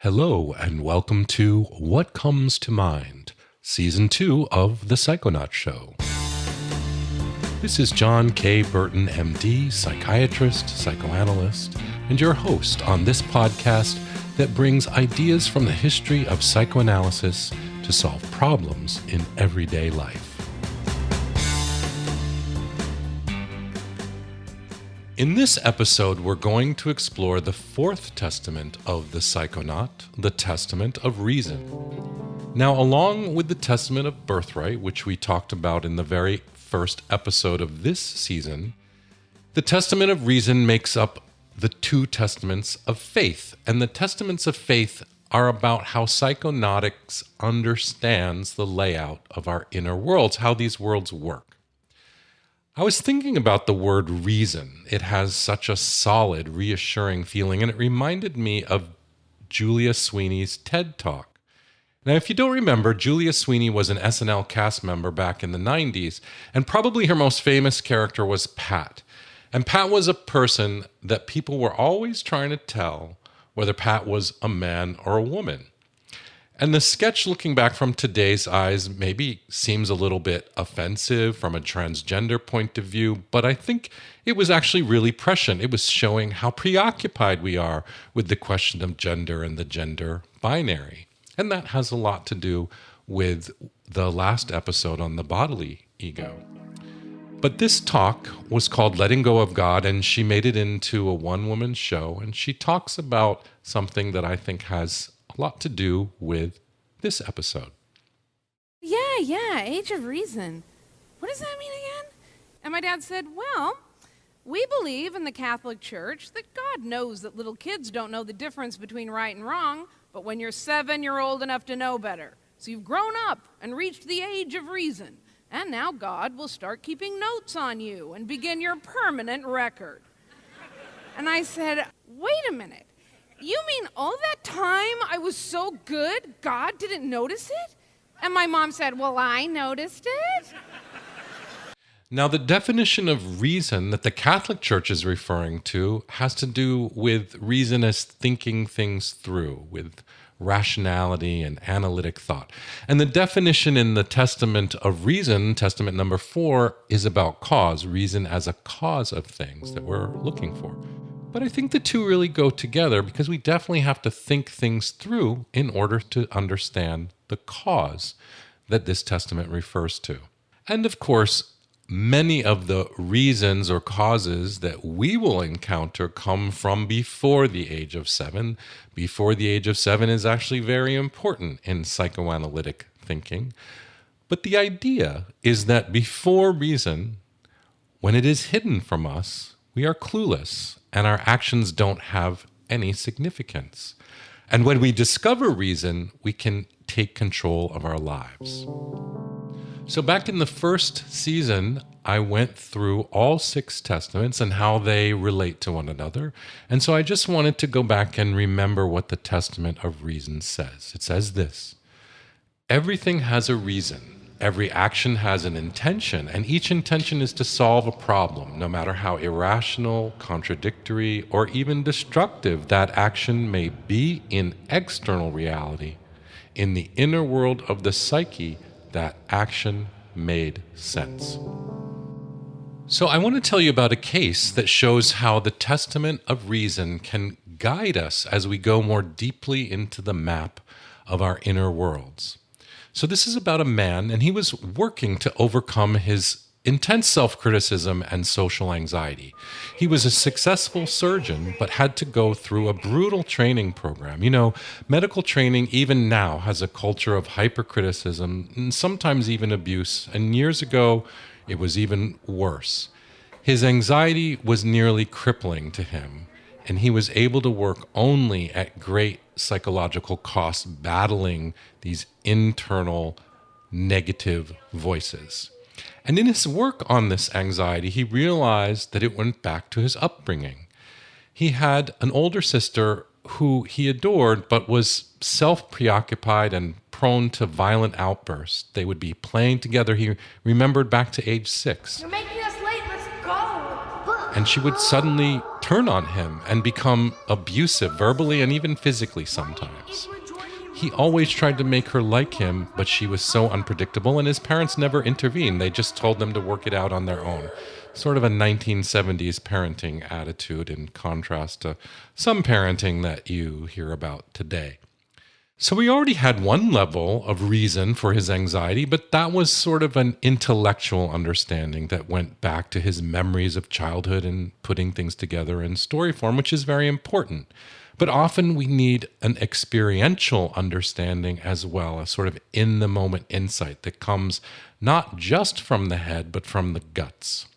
Hello, and welcome to What Comes to Mind, Season 2 of The Psychonaut Show. This is John K. Burton, MD, psychiatrist, psychoanalyst, and your host on this podcast that brings ideas from the history of psychoanalysis to solve problems in everyday life. In this episode, we're going to explore the fourth testament of the Psychonaut, the Testament of Reason. Now, along with the Testament of Birthright, which we talked about in the very first episode of this season, the Testament of Reason makes up the two Testaments of Faith. And the Testaments of Faith are about how psychonautics understands the layout of our inner worlds, how these worlds work. I was thinking about the word reason. It has such a solid, reassuring feeling, and it reminded me of Julia Sweeney's TED Talk. Now, if you don't remember, Julia Sweeney was an SNL cast member back in the 90s, and probably her most famous character was Pat. And Pat was a person that people were always trying to tell whether Pat was a man or a woman. And the sketch, looking back from today's eyes, maybe seems a little bit offensive from a transgender point of view, but I think it was actually really prescient. It was showing how preoccupied we are with the question of gender and the gender binary. And that has a lot to do with the last episode on the bodily ego. But this talk was called Letting Go of God, and she made it into a one-woman show, and she talks about something that I think has a lot to do with this episode. Yeah, Age of Reason. What does that mean again? And my dad said, well, we believe in the Catholic Church that God knows that little kids don't know the difference between right and wrong, but when you're 7, you're old enough to know better. So you've grown up and reached the age of reason. And now God will start keeping notes on you and begin your permanent record. And I said, wait a minute. You mean all that time I was so good, God didn't notice it? And my mom said, well, I noticed it. Now, the definition of reason that the Catholic Church is referring to has to do with reason as thinking things through, with rationality and analytic thought. And the definition in the Testament of Reason, Testament number 4, is about cause, reason as a cause of things that we're looking for. But I think the two really go together because we definitely have to think things through in order to understand the cause that this testament refers to. And of course, many of the reasons or causes that we will encounter come from before the age of 7. Before the age of 7 is actually very important in psychoanalytic thinking. But the idea is that before reason, when it is hidden from us, we are clueless and our actions don't have any significance. And when we discover reason, we can take control of our lives. So back in the first season, I went through all 6 testaments and how they relate to one another. And so I just wanted to go back and remember what the Testament of Reason says. It says this: everything has a reason. Every action has an intention, and each intention is to solve a problem, no matter how irrational, contradictory, or even destructive that action may be in external reality. In the inner world of the psyche, that action made sense. So I want to tell you about a case that shows how the Testament of Reason can guide us as we go more deeply into the map of our inner worlds. So this is about a man, and he was working to overcome his intense self-criticism and social anxiety. He was a successful surgeon, but had to go through a brutal training program. You know, medical training even now has a culture of hypercriticism and sometimes even abuse, and years ago, it was even worse. His anxiety was nearly crippling to him, and he was able to work only at great psychological cost, battling these internal negative voices. And in his work on this anxiety, he realized that it went back to his upbringing. He had an older sister who he adored, but was self-preoccupied and prone to violent outbursts. They would be playing together. He remembered back to age 6. You're making us late. Let's go. and she would suddenly turn on him and become abusive verbally and even physically sometimes. He always tried to make her like him, but she was so unpredictable, and his parents never intervened. They just told them to work it out on their own. Sort of a 1970s parenting attitude in contrast to some parenting that you hear about today. So we already had one level of reason for his anxiety, but that was sort of an intellectual understanding that went back to his memories of childhood and putting things together in story form, which is very important. But often we need an experiential understanding as well, a sort of in-the-moment insight that comes not just from the head, but from the guts.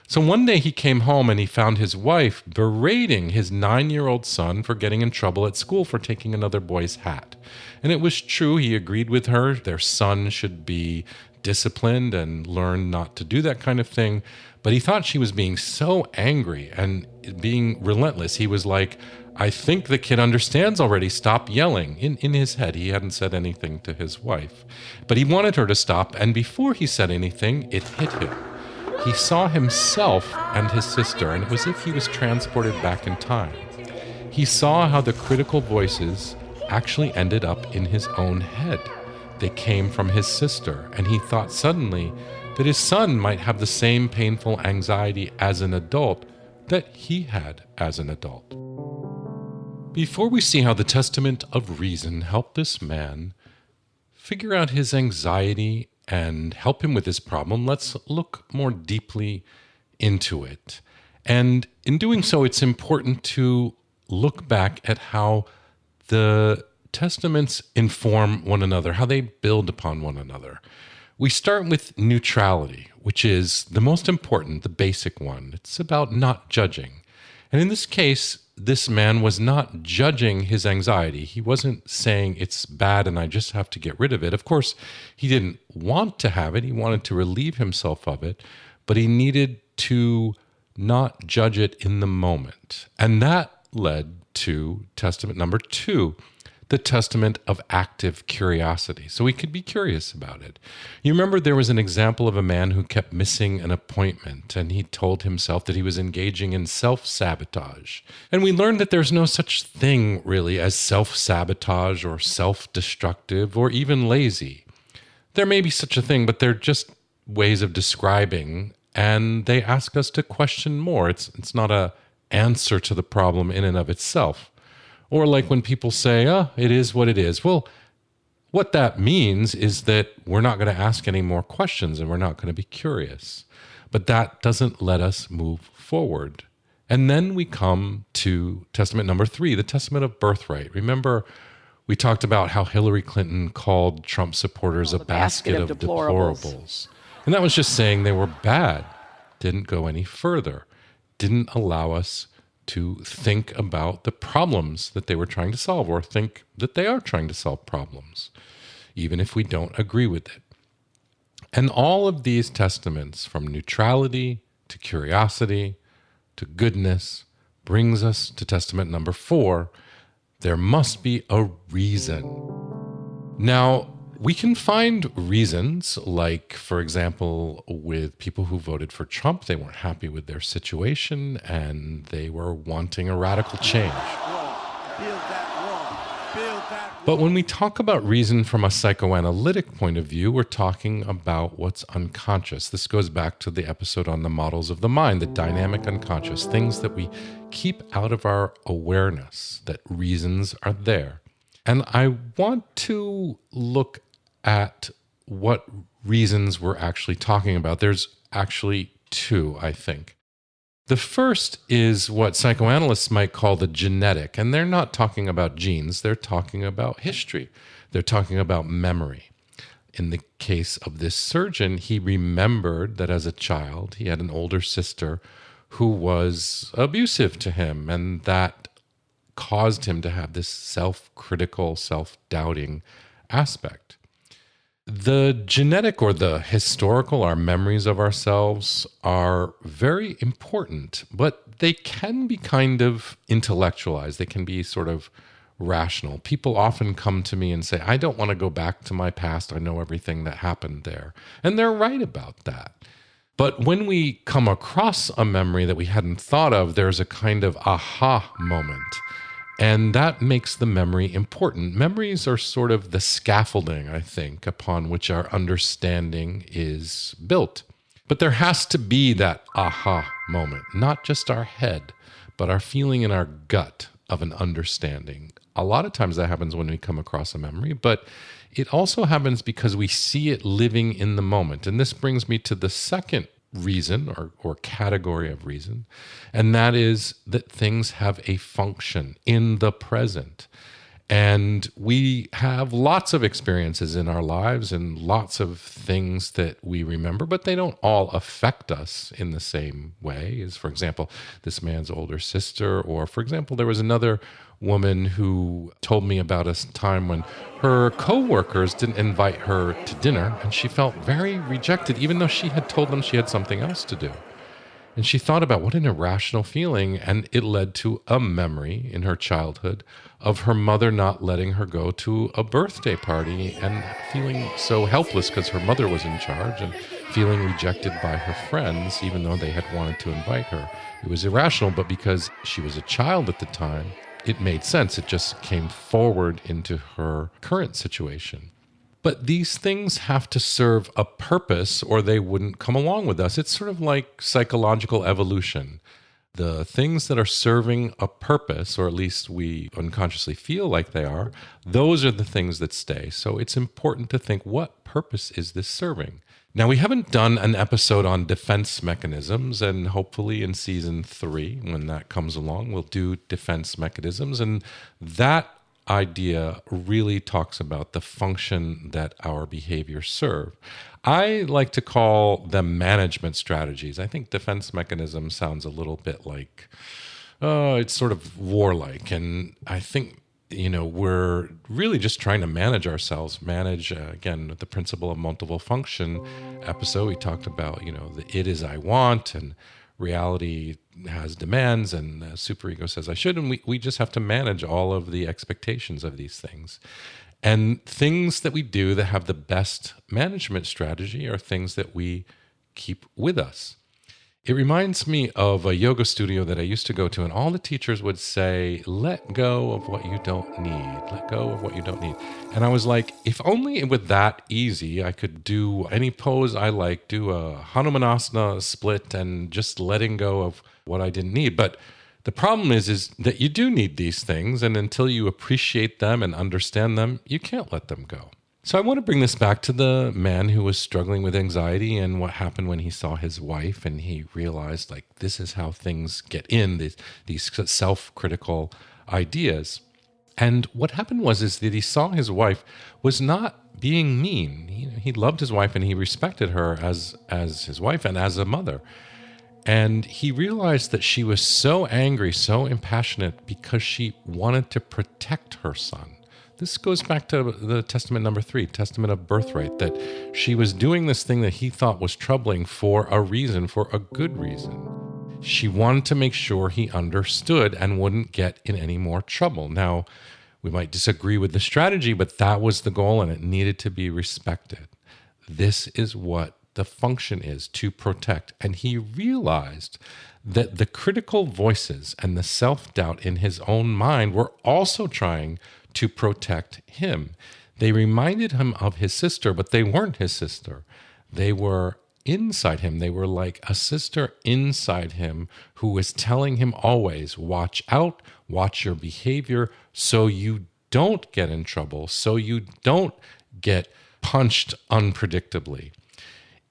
So one day he came home and he found his wife berating his 9-year-old son for getting in trouble at school for taking another boy's hat. And it was true, he agreed with her. Their son should be disciplined and learn not to do that kind of thing. But he thought she was being so angry and being relentless. He was like, I think the kid understands already. Stop yelling. In his head, he hadn't said anything to his wife. But he wanted her to stop, and before he said anything, it hit him. He saw himself and his sister, and it was as if he was transported back in time. He saw how the critical voices actually ended up in his own head. They came from his sister, and he thought suddenly that his son might have the same painful anxiety as an adult that he had as an adult. Before we see how the Testament of Reason helped this man figure out his anxiety and help him with his problem, let's look more deeply into it. And in doing so, it's important to look back at how the testaments inform one another, how they build upon one another. We start with neutrality, which is the most important, the basic one. It's about not judging. And in this case, this man was not judging his anxiety. He wasn't saying it's bad and I just have to get rid of it. Of course, he didn't want to have it. He wanted to relieve himself of it, but he needed to not judge it in the moment. And that led to testament number 2, the testament of active curiosity. So we could be curious about it. You remember there was an example of a man who kept missing an appointment, and he told himself that he was engaging in self-sabotage. And we learned that there's no such thing really as self-sabotage or self-destructive or even lazy. There may be such a thing, but they're just ways of describing, and they ask us to question more. It's not an answer to the problem in and of itself. Or like when people say, it is what it is. Well, what that means is that we're not going to ask any more questions and we're not going to be curious. But that doesn't let us move forward. And then we come to testament number 3, the Testament of Birthright. Remember, we talked about how Hillary Clinton called Trump supporters a basket of deplorables. And that was just saying they were bad. Didn't go any further. Didn't allow us to think about the problems that they were trying to solve, or think that they are trying to solve problems, even if we don't agree with it. And all of these testaments, from neutrality to curiosity to goodness, brings us to testament number 4. There must be a reason. Now, we can find reasons, like, for example, with people who voted for Trump. They weren't happy with their situation and they were wanting a radical change. But when we talk about reason from a psychoanalytic point of view, we're talking about what's unconscious. This goes back to the episode on the models of the mind, the dynamic unconscious, things that we keep out of our awareness, that reasons are there. And I want to look at what reasons we're actually talking about. There's actually 2, I think. The first is what psychoanalysts might call the genetic, and they're not talking about genes, they're talking about history. They're talking about memory. In the case of this surgeon, he remembered that as a child, he had an older sister who was abusive to him, and that caused him to have this self-critical, self-doubting aspect. The genetic or the historical, our memories of ourselves, are very important, but they can be kind of intellectualized. They can be sort of rational. People often come to me and say, I don't want to go back to my past. I know everything that happened there. And they're right about that. But when we come across a memory that we hadn't thought of, there's a kind of aha moment. And that makes the memory important. Memories are sort of the scaffolding, I think, upon which our understanding is built. But there has to be that aha moment, not just our head, but our feeling in our gut of an understanding. A lot of times that happens when we come across a memory, but it also happens because we see it living in the moment. And this brings me to the second reason or category of reason, and that is that things have a function in the present. And we have lots of experiences in our lives and lots of things that we remember, but they don't all affect us in the same way as, for example, this man's older sister. Or, for example, there was another woman who told me about a time when her coworkers didn't invite her to dinner, and she felt very rejected, even though she had told them she had something else to do. And she thought about what an irrational feeling, and it led to a memory in her childhood of her mother not letting her go to a birthday party and feeling so helpless because her mother was in charge and feeling rejected by her friends, even though they had wanted to invite her. It was irrational, but because she was a child at the time, it made sense. It just came forward into her current situation. But these things have to serve a purpose or they wouldn't come along with us. It's sort of like psychological evolution. The things that are serving a purpose, or at least we unconsciously feel like they are, those are the things that stay. So it's important to think, what purpose is this serving? Now, we haven't done an episode on defense mechanisms, and hopefully in season 3, when that comes along, we'll do defense mechanisms. And that idea really talks about the function that our behaviors serve. I like to call them management strategies. I think defense mechanism sounds a little bit like, it's sort of warlike. And I think, we're really just trying to manage ourselves, again, the principle of multiple function episode. We talked about, the it is I want, and reality has demands, and superego says I should, and we just have to manage all of the expectations of these things. And things that we do that have the best management strategy are things that we keep with us. It reminds me of a yoga studio that I used to go to, and all the teachers would say, let go of what you don't need. Let go of what you don't need. And I was like, if only it were that easy, I could do any pose I like, do a Hanumanasana split, and just letting go of what I didn't need. But the problem is that you do need these things, and until you appreciate them and understand them, you can't let them go. So I want to bring this back to the man who was struggling with anxiety and what happened when he saw his wife and he realized, this is how things get in, these self-critical ideas. And what happened is that he saw his wife was not being mean. He loved his wife and he respected her as his wife and as a mother. And he realized that she was so angry, so impassionate because she wanted to protect her son. This goes back to the Testament number 3, Testament of Birthright, that she was doing this thing that he thought was troubling for a reason, for a good reason. She wanted to make sure he understood and wouldn't get in any more trouble. Now, we might disagree with the strategy, but that was the goal and it needed to be respected. This is what the function is, to protect. And he realized that the critical voices and the self-doubt in his own mind were also trying to protect him. They reminded him of his sister, but they weren't his sister. They were inside him. They were like a sister inside him who was telling him always, watch out, watch your behavior so you don't get in trouble, so you don't get punched unpredictably.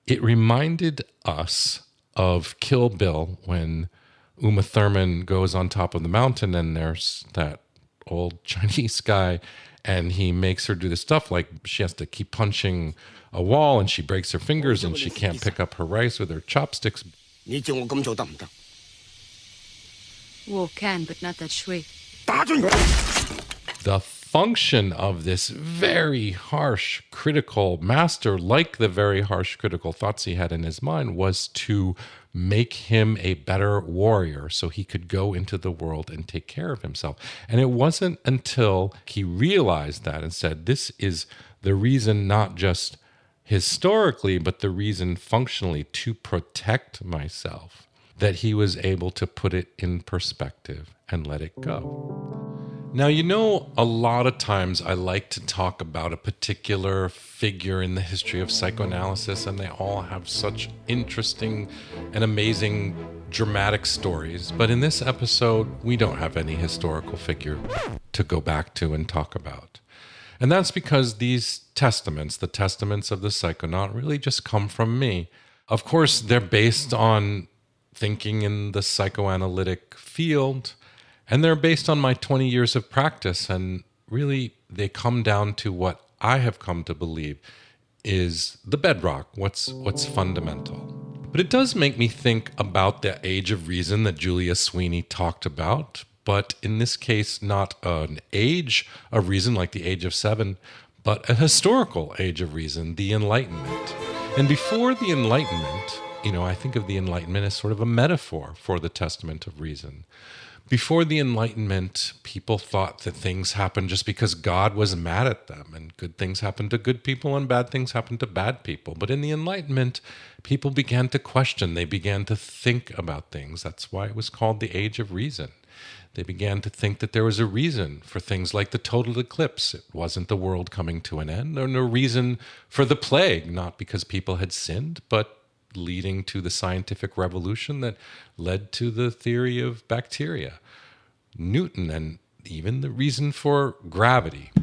It reminded us of Kill Bill when Uma Thurman goes on top of the mountain and there's that old Chinese guy and he makes her do this stuff like she has to keep punching a wall and she breaks her fingers and she can't pick up her rice with her chopsticks. 你叫我咁做得唔得？ War can, but not that shui. 打住佢！ The function of this very harsh, critical master, like the very harsh, critical thoughts he had in his mind, was to make him a better warrior so he could go into the world and take care of himself. And it wasn't until he realized that and said, this is the reason not just historically, but the reason functionally to protect myself, that he was able to put it in perspective and let it go. Now, a lot of times I like to talk about a particular figure in the history of psychoanalysis, and they all have such interesting and amazing dramatic stories. But in this episode, we don't have any historical figure to go back to and talk about. And that's because these testaments, the testaments of the Psychonaut, really just come from me. Of course, they're based on thinking in the psychoanalytic field, and they're based on my 20 years of practice, and really they come down to what I have come to believe is the bedrock, what's fundamental. But it does make me think about the age of reason that Julia Sweeney talked about, but in this case, not an age of reason like the age of 7, but a historical age of reason, the Enlightenment. And before the Enlightenment, I think of the Enlightenment as sort of a metaphor for the Testament of Reason. Before the Enlightenment, people thought that things happened just because God was mad at them, and good things happened to good people and bad things happened to bad people. But in the Enlightenment, people began to question. They began to think about things. That's why it was called the Age of Reason. They began to think that there was a reason for things like the total eclipse. It wasn't the world coming to an end, or no reason for the plague, not because people had sinned, but leading to the scientific revolution that led to the theory of bacteria, Newton, and even the reason for gravity.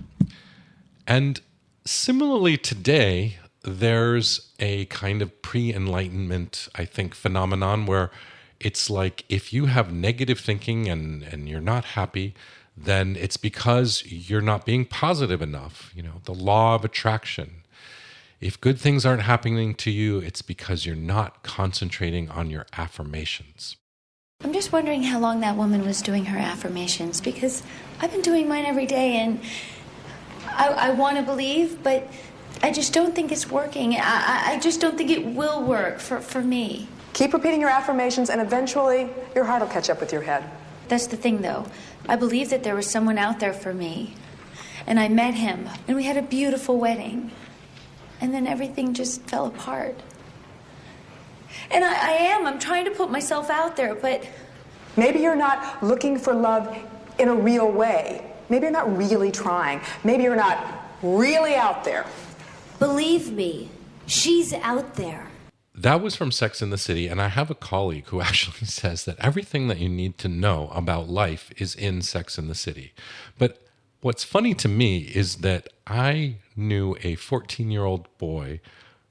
And similarly today, there's a kind of pre-Enlightenment, I think, phenomenon where it's like if you have negative thinking and you're not happy, then it's because you're not being positive enough. The law of attraction. If good things aren't happening to you, it's because you're not concentrating on your affirmations. I'm just wondering how long that woman was doing her affirmations, because I've been doing mine every day, and I want to believe, but I just don't think it's working. I just don't think it will work for me. Keep repeating your affirmations, and eventually your heart will catch up with your head. That's the thing, though. I believe that there was someone out there for me, and I met him, and we had a beautiful wedding. And then everything just fell apart. And I'm trying to put myself out there, but... Maybe you're not looking for love in a real way. Maybe you're not really trying. Maybe you're not really out there. Believe me, she's out there. That was from Sex and the City, and I have a colleague who actually says that everything that you need to know about life is in Sex and the City. But what's funny to me is that I knew a 14-year-old boy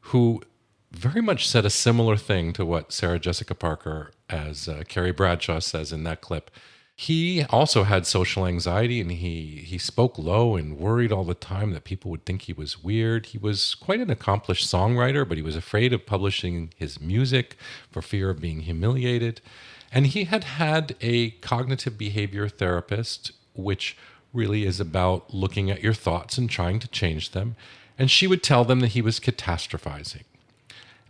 who very much said a similar thing to what Sarah Jessica Parker, as Carrie Bradshaw says in that clip. He also had social anxiety, and he spoke low and worried all the time that people would think he was weird. He was quite an accomplished songwriter, but he was afraid of publishing his music for fear of being humiliated. And he had a cognitive behavior therapist, which really is about looking at your thoughts and trying to change them. And she would tell them that he was catastrophizing.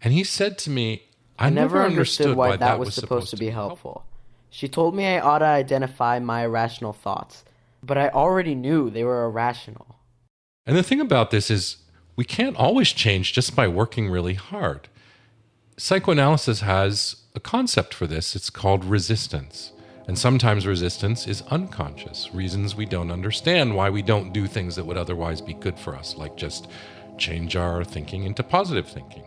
And he said to me, I never understood why that was supposed to be helpful. She told me I ought to identify my irrational thoughts, but I already knew they were irrational. And the thing about this is we can't always change just by working really hard. Psychoanalysis has a concept for this. It's called resistance. And sometimes resistance is unconscious, reasons we don't understand why we don't do things that would otherwise be good for us, like just change our thinking into positive thinking.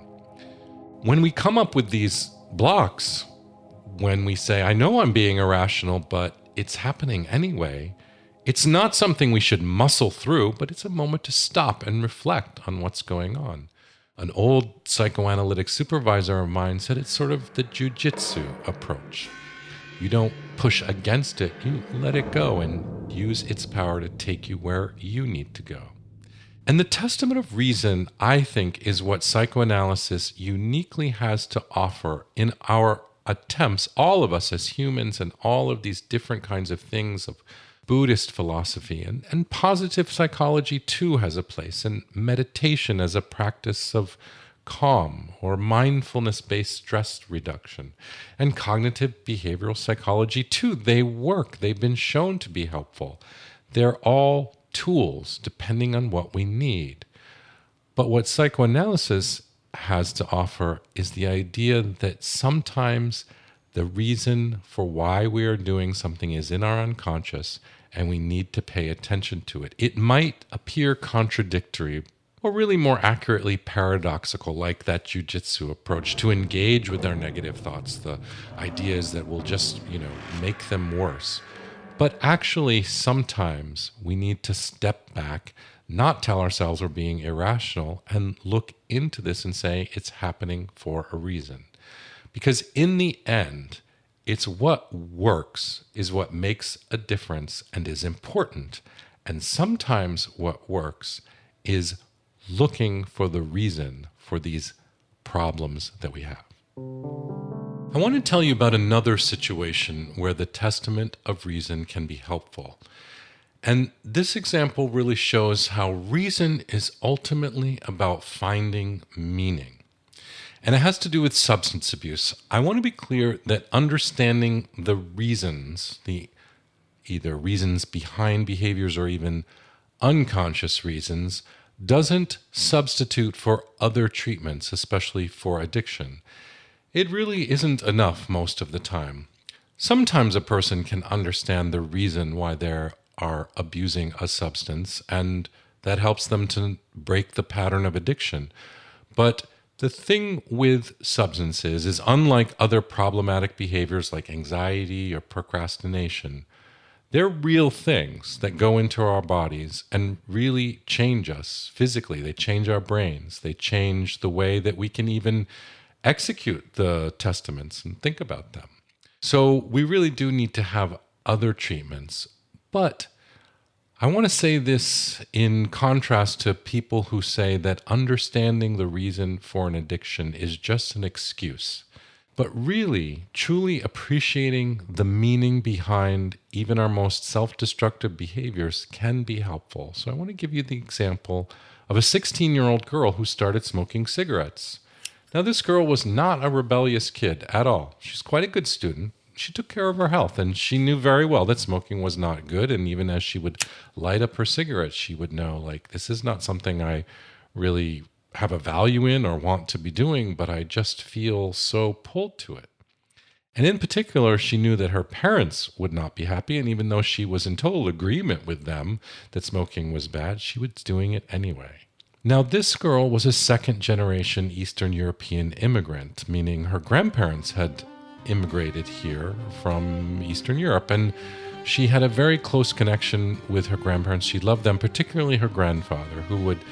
When we come up with these blocks, when we say, I know I'm being irrational, but it's happening anyway, it's not something we should muscle through, but it's a moment to stop and reflect on what's going on. An old psychoanalytic supervisor of mine said it's sort of the jujitsu approach. You don't push against it, you let it go and use its power to take you where you need to go. And the Testament of Reason, I think, is what psychoanalysis uniquely has to offer in our attempts, all of us as humans, and all of these different kinds of things of Buddhist philosophy, and positive psychology too has a place, and meditation as a practice of calm or mindfulness-based stress reduction, and cognitive behavioral psychology too. They work. They've been shown to be helpful. They're all tools depending on what we need. But what psychoanalysis has to offer is the idea that sometimes the reason for why we are doing something is in our unconscious, and we need to pay attention to it. It might appear contradictory, or really more accurately paradoxical, like that jujitsu approach to engage with our negative thoughts, the ideas that will just, make them worse. But actually, sometimes we need to step back, not tell ourselves we're being irrational, and look into this and say it's happening for a reason. Because in the end, it's what works is what makes a difference and is important. And sometimes what works is looking for the reason for these problems that we have. I want to tell you about another situation where the testament of reason can be helpful. And this example really shows how reason is ultimately about finding meaning. And it has to do with substance abuse. I want to be clear that understanding the reasons, either reasons behind behaviors or even unconscious reasons, doesn't substitute for other treatments, especially for addiction. It really isn't enough most of the time. Sometimes a person can understand the reason why they are abusing a substance, and that helps them to break the pattern of addiction. But the thing with substances is, unlike other problematic behaviors like anxiety or procrastination, they're real things that go into our bodies and really change us physically. They change our brains. They change the way that we can even execute the testaments and think about them. So we really do need to have other treatments. But I want to say this in contrast to people who say that understanding the reason for an addiction is just an excuse. But really, truly appreciating the meaning behind even our most self-destructive behaviors can be helpful. So I want to give you the example of a 16-year-old girl who started smoking cigarettes. Now, this girl was not a rebellious kid at all. She's quite a good student. She took care of her health, and she knew very well that smoking was not good. And even as she would light up her cigarettes, she would know, this is not something I really have a value in or want to be doing, but I just feel so pulled to it. And in particular, she knew that her parents would not be happy. And even though she was in total agreement with them that smoking was bad, she was doing it anyway. Now, this girl was a second-generation Eastern European immigrant, meaning her grandparents had immigrated here from Eastern Europe, and she had a very close connection with her grandparents. She loved them, particularly her grandfather, who would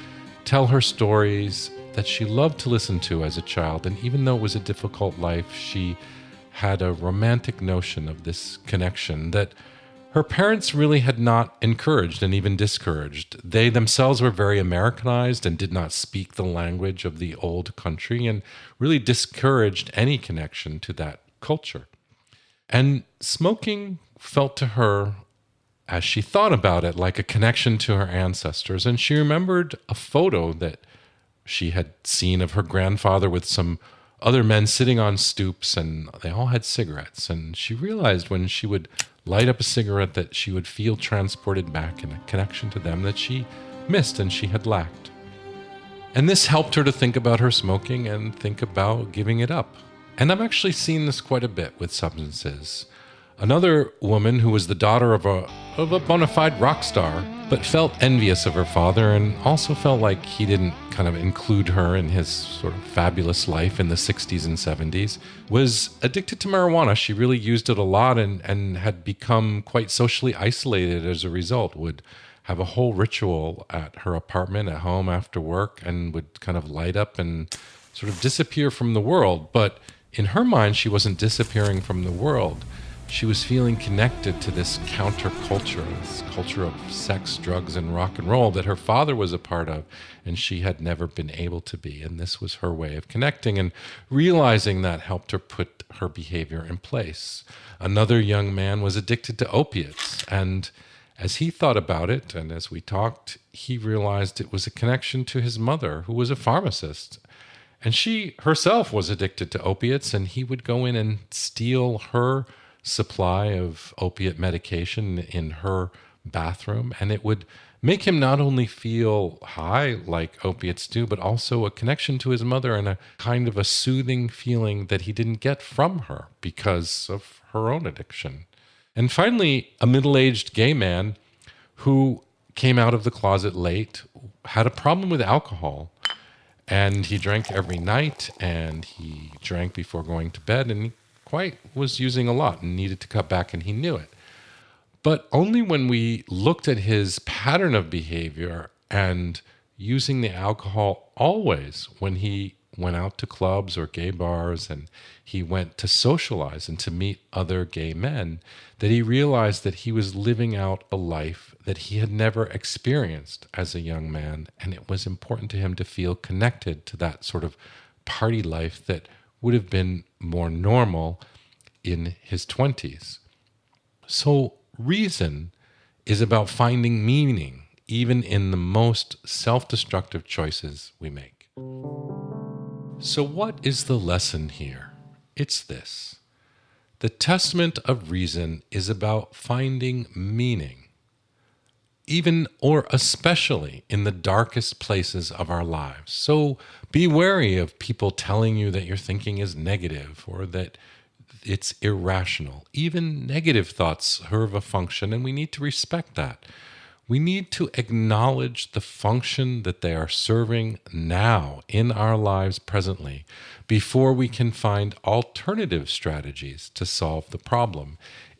tell her stories that she loved to listen to as a child. And even though it was a difficult life, she had a romantic notion of this connection that her parents really had not encouraged and even discouraged. They themselves were very Americanized and did not speak the language of the old country, and really discouraged any connection to that culture. And smoking felt to her, as she thought about it, like a connection to her ancestors. And she remembered a photo that she had seen of her grandfather with some other men sitting on stoops, and they all had cigarettes. And she realized when she would light up a cigarette that she would feel transported back in a connection to them that she missed and she had lacked. And this helped her to think about her smoking and think about giving it up. And I've actually seen this quite a bit with substances. Another woman who was the daughter of a bona fide rock star, but felt envious of her father and also felt like he didn't kind of include her in his sort of fabulous life in the 60s and 70s, was addicted to marijuana. She really used it a lot and had become quite socially isolated as a result, would have a whole ritual at her apartment at home after work and would kind of light up and sort of disappear from the world. But in her mind, she wasn't disappearing from the world. She was feeling connected to this counterculture, this culture of sex, drugs, and rock and roll that her father was a part of, and she had never been able to be. And this was her way of connecting, and realizing that helped her put her behavior in place. Another young man was addicted to opiates, and as he thought about it, and as we talked, he realized it was a connection to his mother, who was a pharmacist. And she herself was addicted to opiates, and he would go in and steal her supply of opiate medication in her bathroom, and it would make him not only feel high like opiates do, but also a connection to his mother and a kind of a soothing feeling that he didn't get from her because of her own addiction. And finally, a middle-aged gay man who came out of the closet late, had a problem with alcohol, and he drank every night, and he drank before going to bed, and he quite was using a lot and needed to cut back, and he knew it. But only when we looked at his pattern of behavior and using the alcohol always when he went out to clubs or gay bars and he went to socialize and to meet other gay men, that he realized that he was living out a life that he had never experienced as a young man. And it was important to him to feel connected to that sort of party life that would have been more normal in his 20s. So reason is about finding meaning even in the most self-destructive choices we make. So what is the lesson here? It's this. The Testament of Reason is about finding meaning, even or especially in the darkest places of our lives. So be wary of people telling you that your thinking is negative or that it's irrational. Even negative thoughts serve a function, and we need to respect that. We need to acknowledge the function that they are serving now in our lives presently before we can find alternative strategies to solve the problem.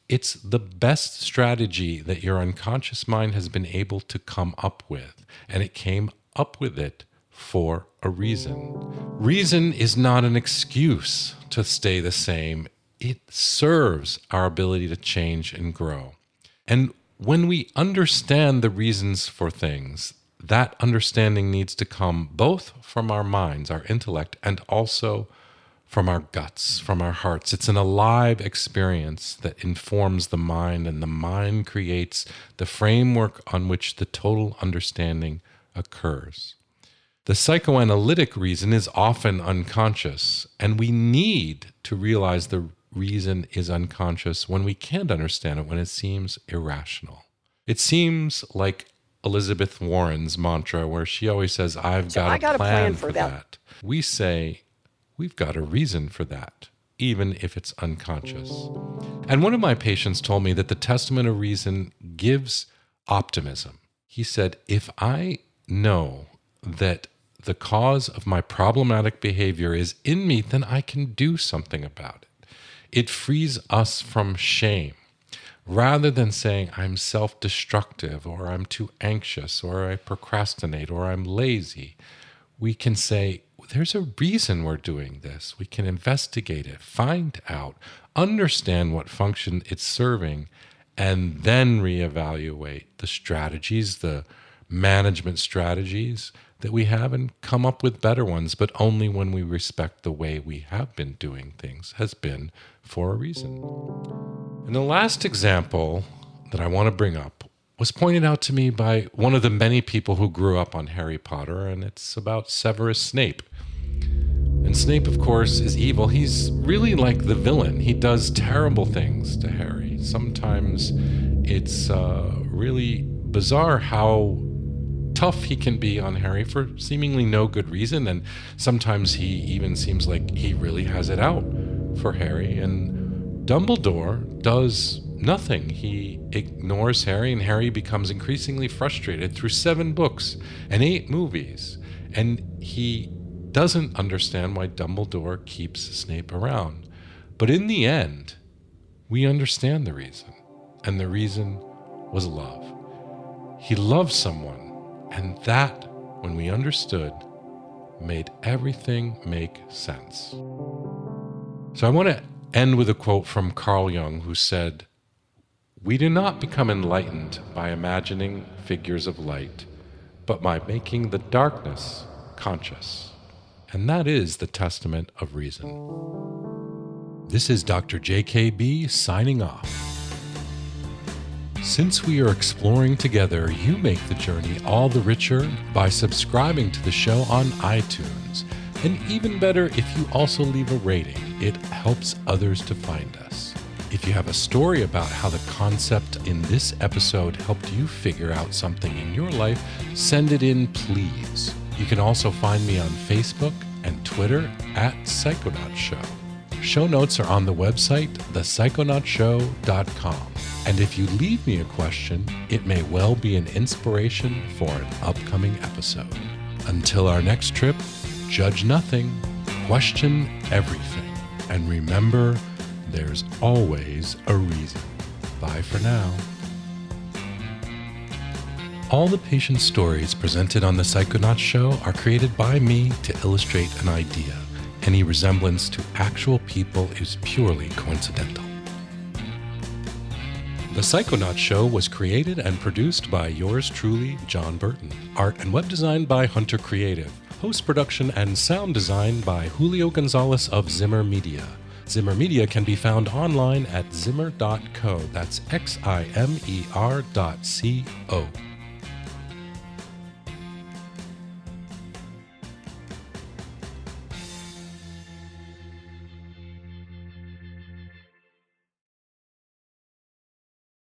It's the best strategy that your unconscious mind has been able to come up with, and it came up with it for a reason. Reason is not an excuse to stay the same. It serves our ability to change and grow. And when we understand the reasons for things, that understanding needs to come both from our minds, our intellect, and also from our guts, from our hearts. It's an alive experience that informs the mind, and the mind creates the framework on which the total understanding occurs. The psychoanalytic reason is often unconscious, and we need to realize the reason is unconscious when we can't understand it, when it seems irrational. It seems like Elizabeth Warren's mantra where she always says, I've got a plan for that. We say, we've got a reason for that, even if it's unconscious. And one of my patients told me that the Testament of Reason gives optimism. He said, if I know that the cause of my problematic behavior is in me, then I can do something about it. It frees us from shame. Rather than saying I'm self-destructive or I'm too anxious or I procrastinate or I'm lazy, we can say there's a reason we're doing this. We can investigate it, find out, understand what function it's serving, and then reevaluate the strategies, the management strategies that we have, and come up with better ones, but only when we respect the way we have been doing things has been for a reason. And the last example that I want to bring up was pointed out to me by one of the many people who grew up on Harry Potter, and it's about Severus Snape. And Snape, of course, is evil. He's really like the villain. He does terrible things to Harry. Sometimes it's really bizarre how tough he can be on Harry for seemingly no good reason, and sometimes he even seems like he really has it out for Harry. And Dumbledore does nothing. He ignores Harry, and Harry becomes increasingly frustrated through 7 books and 8 movies, and he doesn't understand why Dumbledore keeps Snape around. But in the end, we understand the reason, and the reason was love. He loved someone, and that, when we understood, made everything make sense. So I want to end with a quote from Carl Jung, who said, "We do not become enlightened by imagining figures of light, but by making the darkness conscious." And that is the Testament of Reason. This is Dr. JKB signing off. Since we are exploring together, you make the journey all the richer by subscribing to the show on iTunes. And even better if you also leave a rating. It helps others to find us. If you have a story about how the concept in this episode helped you figure out something in your life, send it in, please. You can also find me on Facebook and Twitter at Psychonaut Show. Show notes are on the website, thepsychonautshow.com. And if you leave me a question, it may well be an inspiration for an upcoming episode. Until our next trip, judge nothing, question everything, and remember, there's always a reason. Bye for now. All the patient stories presented on the Psychonaut Show are created by me to illustrate an idea. Any resemblance to actual people is purely coincidental. The Psychonaut Show was created and produced by yours truly, John Burton. Art and web design by Hunter Creative. Post-production and sound design by Julio Gonzalez of Zimmer Media. Zimmer Media can be found online at zimmer.co. That's Ximer.co.